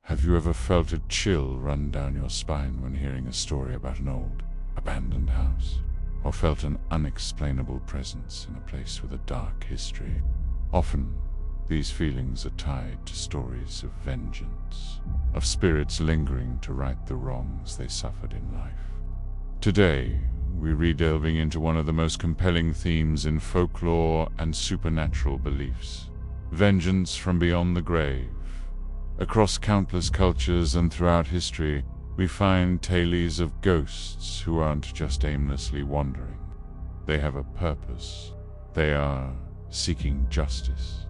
Have you ever felt a chill run down your spine when hearing a story about an old, abandoned house? Or felt an unexplainable presence in a place with a dark history? Often, these feelings are tied to stories of vengeance, of spirits lingering to right the wrongs they suffered in life. Today, we're re-delving into one of the most compelling themes in folklore and supernatural beliefs: vengeance from beyond the grave. Across countless cultures and throughout history, we find tales of ghosts who aren't just aimlessly wandering. They have a purpose. They are seeking justice.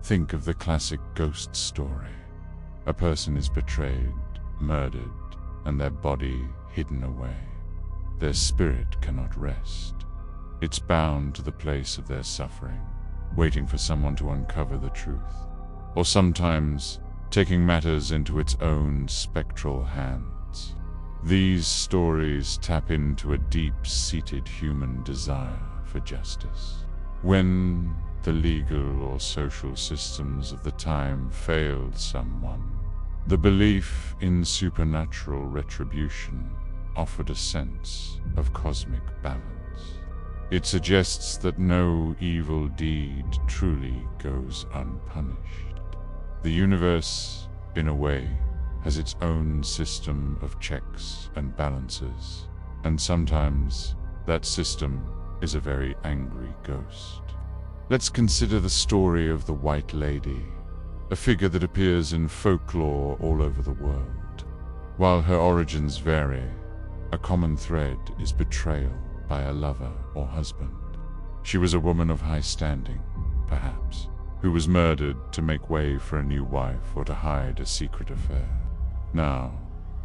Think of the classic ghost story. A person is betrayed, murdered, and their body hidden away. Their spirit cannot rest. It's bound to the place of their suffering, waiting for someone to uncover the truth. Or sometimes, taking matters into its own spectral hands. These stories tap into a deep-seated human desire for justice. When the legal or social systems of the time failed someone, the belief in supernatural retribution offered a sense of cosmic balance. It suggests that no evil deed truly goes unpunished. The universe, in a way, has its own system of checks and balances, and sometimes that system is a very angry ghost. Let's consider the story of the White Lady, a figure that appears in folklore all over the world. While her origins vary, a common thread is betrayal by a lover or husband. She was a woman of high standing, perhaps, who was murdered to make way for a new wife or to hide a secret affair. Now,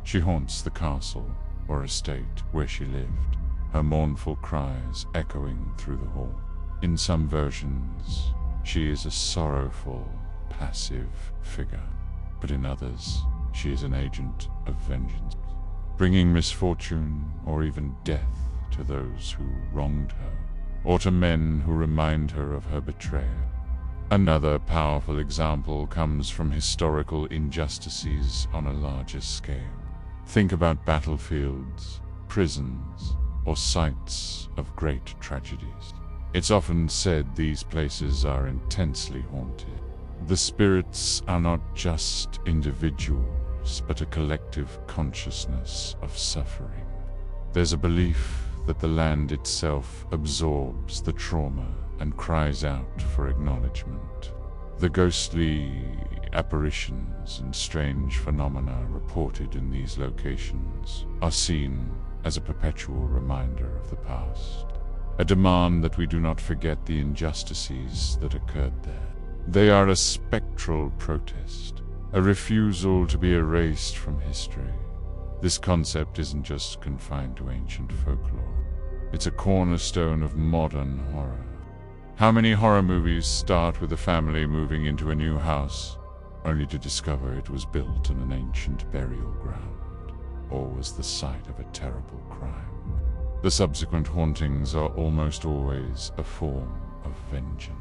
she haunts the castle or estate where she lived, her mournful cries echoing through the hall. In some versions, she is a sorrowful, passive figure, but in others, she is an agent of vengeance, bringing misfortune or even death to those who wronged her, or to men who remind her of her betrayal. Another powerful example comes from historical injustices on a larger scale. Think about battlefields, prisons, or sites of great tragedies. It's often said these places are intensely haunted. The spirits are not just individuals, but a collective consciousness of suffering. There's a belief that the land itself absorbs the trauma and cries out for acknowledgement. The ghostly apparitions and strange phenomena reported in these locations are seen as a perpetual reminder of the past, a demand that we do not forget the injustices that occurred there. They are a spectral protest, a refusal to be erased from history. This concept isn't just confined to ancient folklore. It's a cornerstone of modern horror. How many horror movies start with a family moving into a new house, only to discover it was built in an ancient burial ground, or was the site of a terrible crime? The subsequent hauntings are almost always a form of vengeance.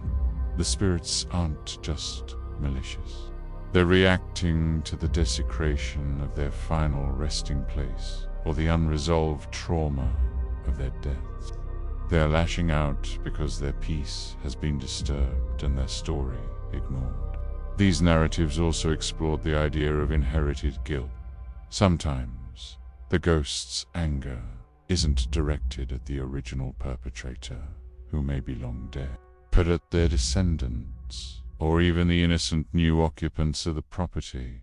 The spirits aren't just malicious. They're reacting to the desecration of their final resting place, or the unresolved trauma of their deaths. They are lashing out because their peace has been disturbed and their story ignored. These narratives also explored the idea of inherited guilt. Sometimes, the ghost's anger isn't directed at the original perpetrator, who may be long dead, but at their descendants, or even the innocent new occupants of the property.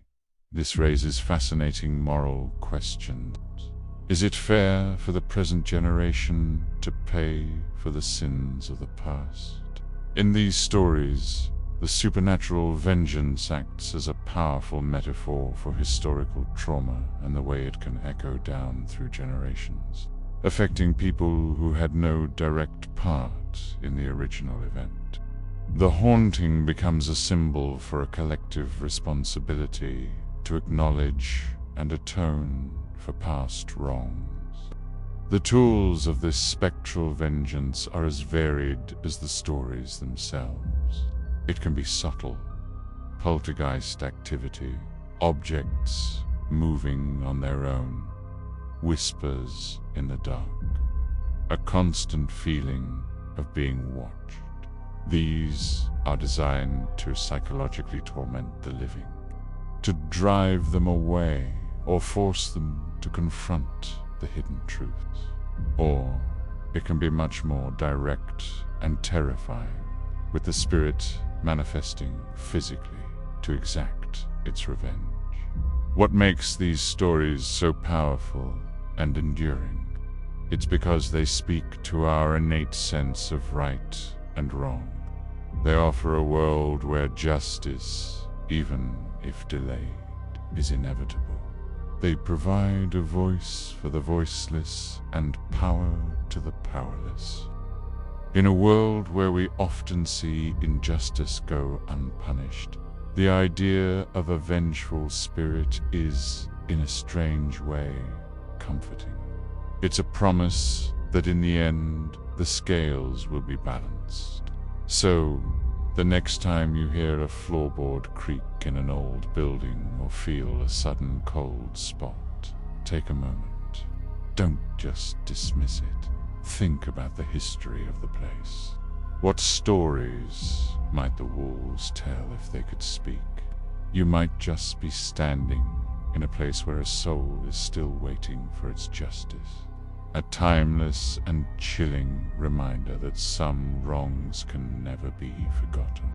This raises fascinating moral questions. Is it fair for the present generation to pay for the sins of the past? In these stories, the supernatural vengeance acts as a powerful metaphor for historical trauma and the way it can echo down through generations, affecting people who had no direct part in the original event. The haunting becomes a symbol for a collective responsibility to acknowledge and atone for past wrongs. The tools of this spectral vengeance are as varied as the stories themselves. It can be subtle, poltergeist activity, objects moving on their own, whispers in the dark, a constant feeling of being watched. These are designed to psychologically torment the living, to drive them away or force them to confront the hidden truths. Or it can be much more direct and terrifying, with the spirit manifesting physically to exact its revenge. What makes these stories so powerful and enduring? It's because they speak to our innate sense of right and wrong. They offer a world where justice, even if delayed, is inevitable. They provide a voice for the voiceless and power to the powerless. In a world where we often see injustice go unpunished, the idea of a vengeful spirit is, in a strange way, comforting. It's a promise that in the end, the scales will be balanced. So, the next time you hear a floorboard creak in an old building or feel a sudden cold spot, take a moment. Don't just dismiss it. Think about the history of the place. What stories might the walls tell if they could speak? You might just be standing in a place where a soul is still waiting for its justice. A timeless and chilling reminder that some wrongs can never be forgotten.